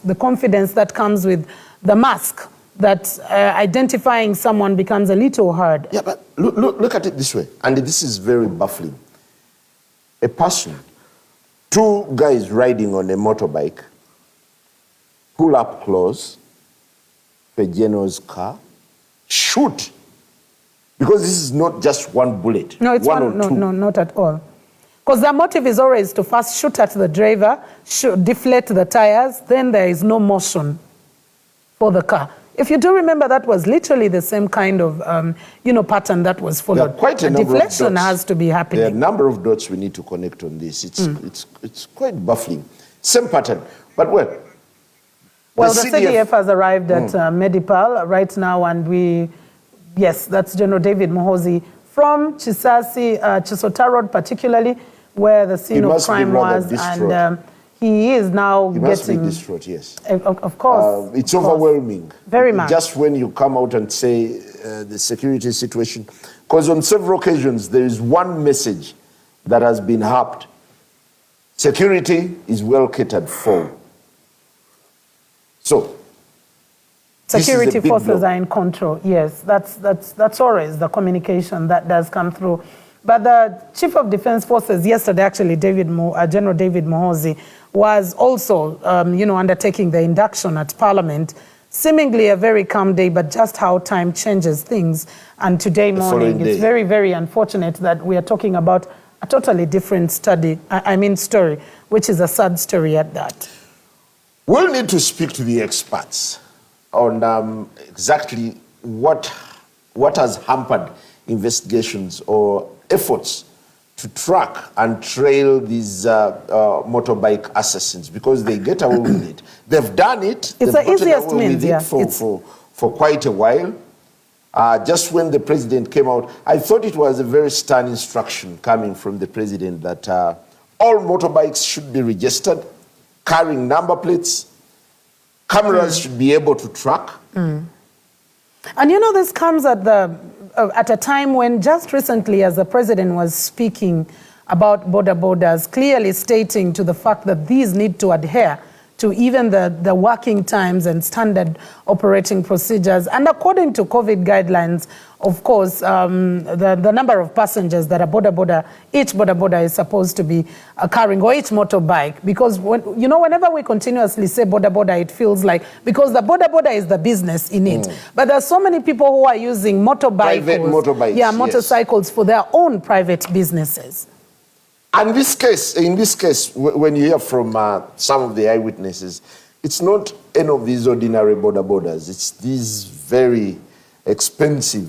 the confidence that comes with the mask, that identifying someone becomes a little hard. Yeah, but look at it this way, and this is very baffling. A person, two guys riding on a motorbike, pull up close to a general's car, shoot. Because this is not just one bullet. No, it's no, not at all. Because the motive is always to first shoot at the driver, deflate the tires, then there is no motion for the car. If you do remember, that was literally the same kind of, pattern that was followed. Quite a number deflection of dots. has to be happening. There are a number of dots we need to connect on this. It's quite baffling. Same pattern, but well, the CDF has arrived at Medipal right now, and yes, that's General David Muhoozi from Chisota Road, particularly where the scene of crime was, and he is now getting... He must be distraught, yes. Of course. It's overwhelming. Very much. Just when you come out and say the security situation, because on several occasions there is one message that has been harped. Security is well catered for. So, security forces are in control. Yes, that's always the communication that does come through. But the Chief of Defense Forces yesterday, actually, General David Muhoozi, was also, undertaking the induction at Parliament. Seemingly a very calm day, but just how time changes things. And today morning, it's very, very unfortunate that we are talking about a totally different story, which is a sad story at that. We'll need to speak to the experts on exactly what has hampered investigations or efforts to track and trail these motorbike assassins, because they get away with it. They've done it. It's the easiest means, for quite a while. Just when the president came out, I thought it was a very stern instruction coming from the president that all motorbikes should be registered, carrying number plates. Cameras should be able to track. And this comes at a time when just recently, as the president was speaking about borders, clearly stating to the fact that these need to adhere to even the working times and standard operating procedures. And according to COVID guidelines, of course, the number of passengers that each border is supposed to be carrying, or each motorbike, because whenever we continuously say border, it feels like, because the border is the business in it. But there's so many people who are using motorbikes, motorcycles for their own private businesses. And in this case, when you hear from some of the eyewitnesses, it's not any of these ordinary borders. It's these very expensive,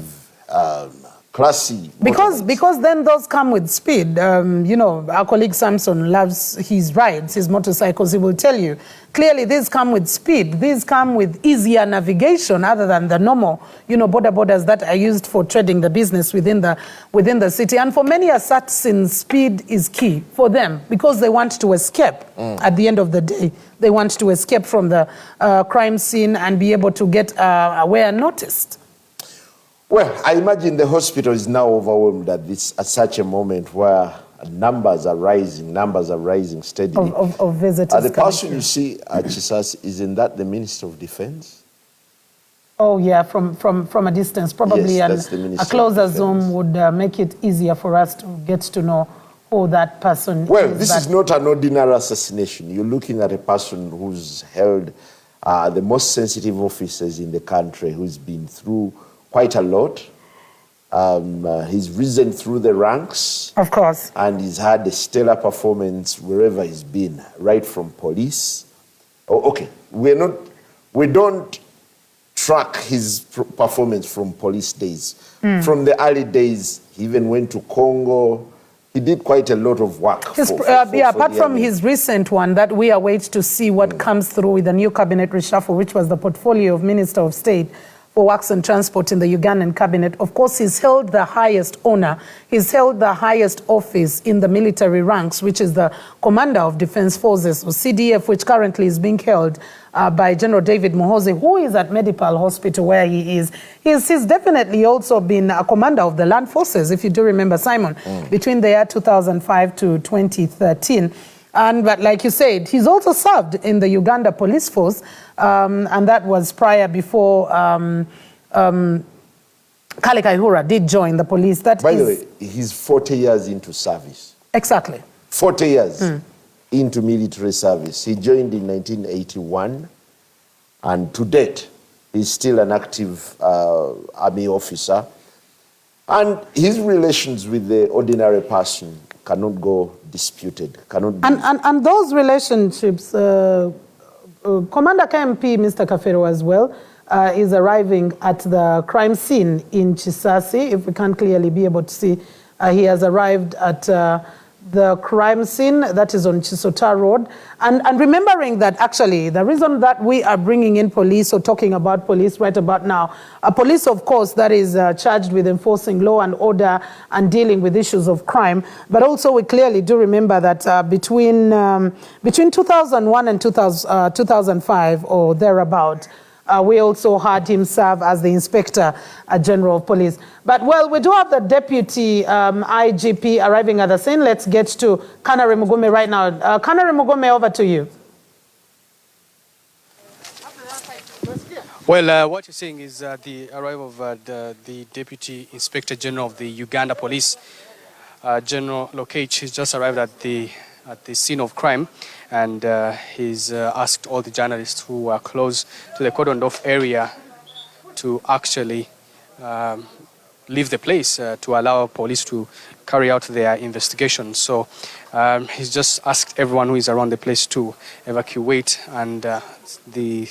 classy. Because then those come with speed. Our colleague Samson loves his rides, his motorcycles. He will tell you clearly these come with speed. These come with easier navigation, other than the normal, borders that are used for trading the business within the city. And for many assassins, speed is key for them, because they want to escape. At the end of the day, they want to escape from the crime scene and be able to get away unnoticed. Well, I imagine the hospital is now overwhelmed at such a moment where numbers are rising steadily. Of visitors. The person you see at Chisasi, isn't that the Minister of Defense? Oh, yeah, from a distance, probably. Yes, and a closer zoom would make it easier for us to get to know who that person is. Well, this is not an ordinary assassination. You're looking at a person who's held the most sensitive offices in the country, who's been through quite a lot. He's risen through the ranks. Of course. And he's had a stellar performance wherever he's been, right from police. We don't track his performance from police days. From the early days, he even went to Congo. He did quite a lot of work. Apart from his recent one that we await to see what comes through with the new cabinet reshuffle, which was the portfolio of Minister of State for Works and Transport in the Ugandan cabinet. Of course, he's held the highest honor. He's held the highest office in the military ranks, which is the Commander of Defense Forces, or CDF, which currently is being held by General David Muhoozi, who is at Medipal Hospital where he is. He's definitely also been a commander of the land forces, if you do remember, Simon, between the year 2005 to 2013. But like you said, he's also served in the Uganda police force, and that was before Kale Kaihura did join the police. By the way, he's 40 years into service. Exactly. 40 years into military service. He joined in 1981, and to date, he's still an active army officer. And his relations with the ordinary person cannot go disputed. And those relationships, Commander KMP, Mr. Kafero as well, is arriving at the crime scene in Chisasi. If we can't clearly be able to see, he has arrived at the crime scene that is on Chisota Road. And remembering that actually the reason that we are bringing in police or talking about police right about now, a police of course that is charged with enforcing law and order and dealing with issues of crime, but also we clearly do remember that between 2001 and 2005 or thereabout, we also had him serve as the Inspector General of Police. But, well, we do have the Deputy IGP arriving at the scene. Let's get to Kanare Mugume right now. Kanare Mugume, over to you. Well, what you're seeing is the arrival of the Deputy Inspector General of the Uganda Police, General Lokech. He's just arrived at the scene of crime, and he's asked all the journalists who are close to the cordoned off area to actually leave the place to allow police to carry out their investigation. So he's just asked everyone who is around the place to evacuate, and the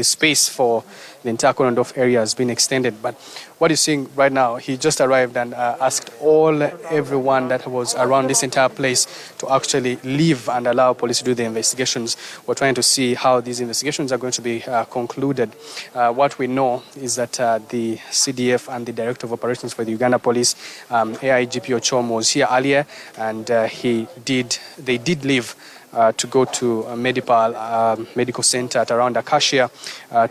space for the entire cordoned off area has been extended. But what you're seeing right now, he just arrived and asked everyone that was around this entire place to actually leave and allow police to do the investigations. We're trying to see how these investigations are going to be concluded. What we know is that the CDF and the Director of Operations for the Uganda Police, AIGP Ochom, was here earlier, and they did leave to go to a medical center at around Acacia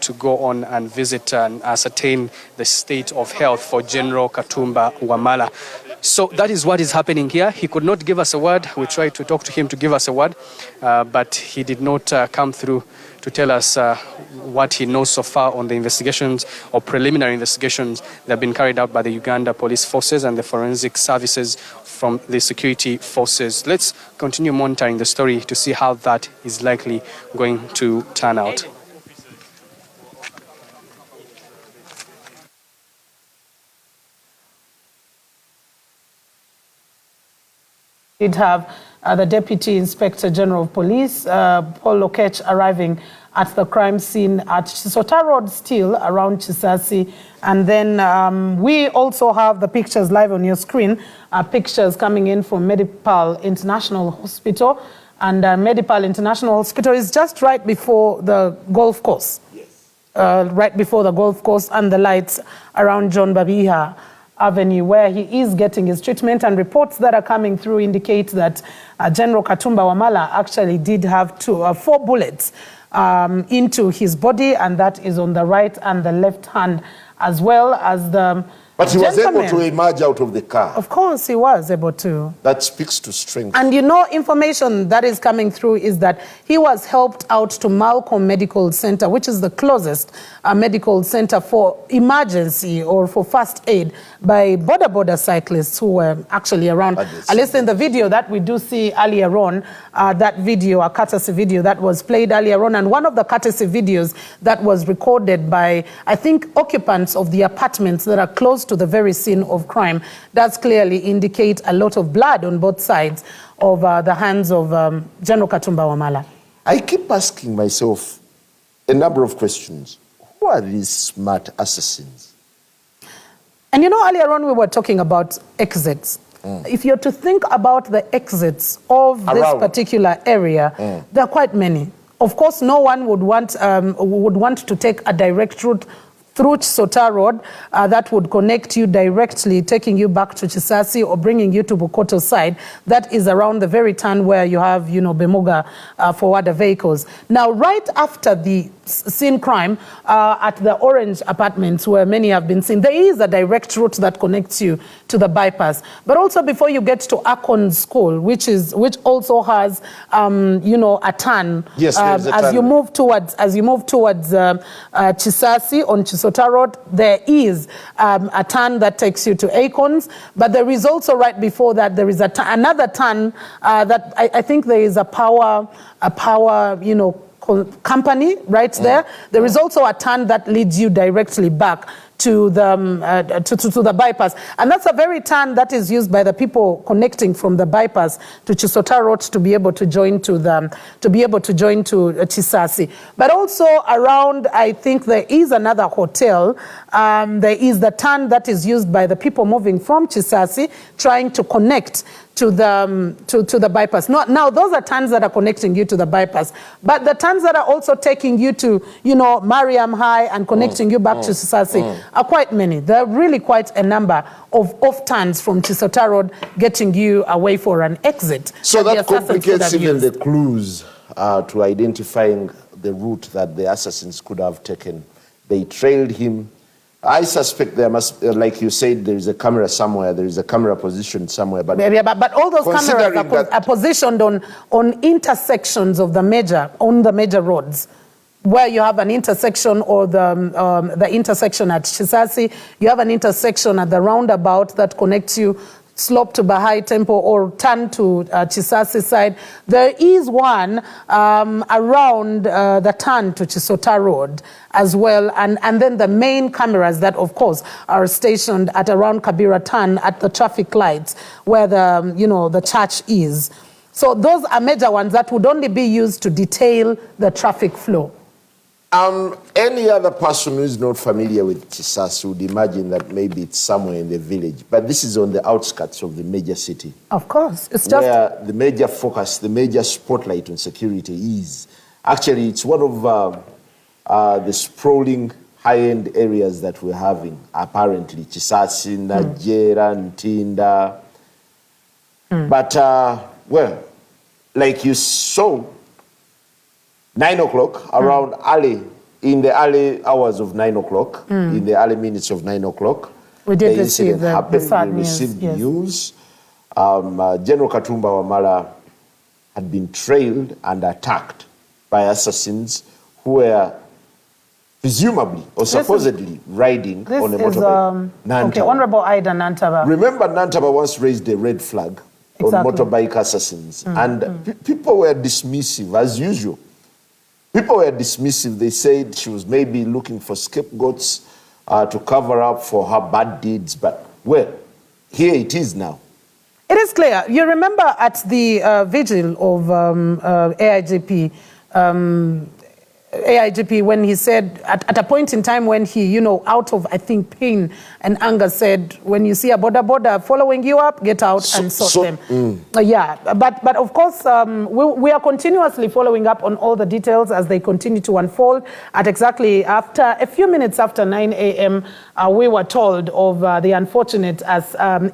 to go on and visit and ascertain the state of health for General Katumba Wamala. So that is what is happening here. He could not give us a word. We tried to talk to him to give us a word, but he did not come through to tell us what he knows so far on the investigations or preliminary investigations that have been carried out by the Uganda Police Forces and the forensic services from the security forces. Let's continue monitoring the story to see how that is likely going to turn out. Did have the Deputy Inspector General of Police, Paul Lokech, arriving at the crime scene at Chisota Road, still around Chisasi. And then we also have the pictures live on your screen, pictures coming in from Medipal International Hospital. And Medipal International Hospital is just right before the golf course. Yes. Right before the golf course and the lights around John Babiha Avenue, where he is getting his treatment. And reports that are coming through indicate that General Katumba Wamala actually did have 4 bullets into his body, and that is on the right and the left hand, as well as the But he was able to emerge out of the car. Of course, he was able to. That speaks to strength. And you know, information that is coming through is that he was helped out to Malcolm Medical Center, which is the closest medical center for emergency or for first aid, by border cyclists who were actually around. At least in the video that we do see earlier on, that video, a courtesy video that was played earlier on, and one of the courtesy videos that was recorded by, I think, occupants of the apartments that are close to the very scene of crime, does clearly indicate a lot of blood on both sides of the hands of General Katumba Wamala. I keep asking myself a number of questions. Who are these smart assassins? And you know, earlier on we were talking about exits. If you're to think about the exits of this particular area, there are quite many. Of course, no one would want to take a direct route through Chisota Road that would connect you directly, taking you back to Chisasi or bringing you to Bukoto side. That is around the very turn where you have, Bemuga forwarder vehicles. Now, right after the scene crime at the Orange Apartments, where many have been seen, there is a direct route that connects you to the bypass. But also before you get to Akon School, which also has, a turn. Yes, there's a turn. As you move towards Chisasi on Chisota Road, there is a turn that takes you to Acorns, but there is also right before that there is another turn that I think there is a power company right there. There is also a turn that leads you directly back to the bypass, and that's a very turn that is used by the people connecting from the bypass to Chisota Road to be able to join to Chisasi. But also around, I think there is another hotel. There is the turn that is used by the people moving from Chisasi trying to connect to the bypass. Now those are turns that are connecting you to the bypass, but the turns that are also taking you to, Mariam High and connecting you back to Chisasi are quite many. There are really quite a number of off turns from Chisota Road getting you away for an exit. So that complicates even the clues to identifying the route that the assassins could have taken. They trailed him. I suspect there must, like you said, there is a camera somewhere. There is a camera positioned somewhere. But all those cameras are positioned on intersections of the major roads, where you have an intersection or the intersection at Chisasi. You have an intersection at the roundabout that connects you slope to Bahai Temple or turn to Chisasi side. There is one around the turn to Chisota Road as well, and then the main cameras that, of course, are stationed at around Kabira Turn at the traffic lights where the church is. So those are major ones that would only be used to detail the traffic flow. Any other person who is not familiar with Chisasi would imagine that maybe it's somewhere in the village, but this is on the outskirts of the major city. Of course, it's just where the major focus, the major spotlight on security is. Actually, it's one of the sprawling high-end areas that we're having, apparently. Chisasi, Najera, Ntinda. But, well, like you saw, 9 o'clock, around in the early hours of 9 o'clock, in the early minutes of 9 o'clock, we did receive the sad we received news. news. General Katumba Wamala had been trailed and attacked by assassins who were presumably or supposedly riding on a motorbike. Okay, Honorable Ida Nantaba. Remember, Nantaba once raised a red flag on motorbike assassins, and people were dismissive, as usual. People were dismissive. They said she was maybe looking for scapegoats to cover up for her bad deeds. But, well, here it is now. It is clear. You remember at the vigil of AIGP when he said, at a point in time when he, out of, I think, pain and anger said, when you see a border following you up, get out and sort them. Yeah, but of course, we are continuously following up on all the details as they continue to unfold. At exactly a few minutes after 9 a.m., we were told of the unfortunate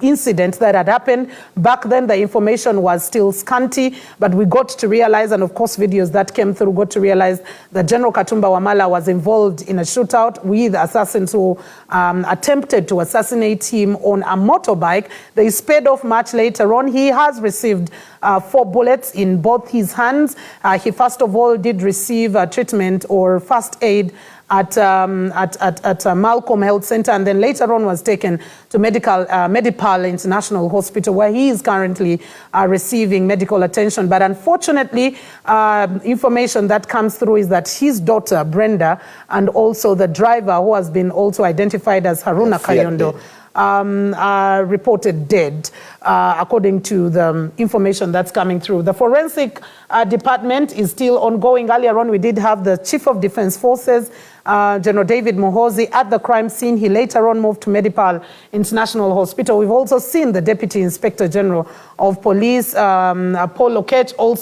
incident that had happened. Back then, the information was still scanty, but we got to realize, and of course, videos that came through got to realize that General Katumba Wamala was involved in a shootout with assassins who attempted to assassinate him on a motorbike. They sped off much later on. He has received 4 bullets in both his hands. He first of all did receive treatment or first aid at Malcolm Health Center, and then later on was taken to Medipal International Hospital, where he is currently receiving medical attention. But unfortunately, information that comes through is that his daughter, Brenda, and also the driver, who has been also identified as Haruna Kayondo, are reported dead, according to the information that's coming through. The forensic department is still ongoing. Earlier on, we did have the Chief of Defense Forces, General David Muhozi, at the crime scene. He later on moved to Medipal International Hospital. We've also seen the Deputy Inspector General of Police, Paul Lokech, also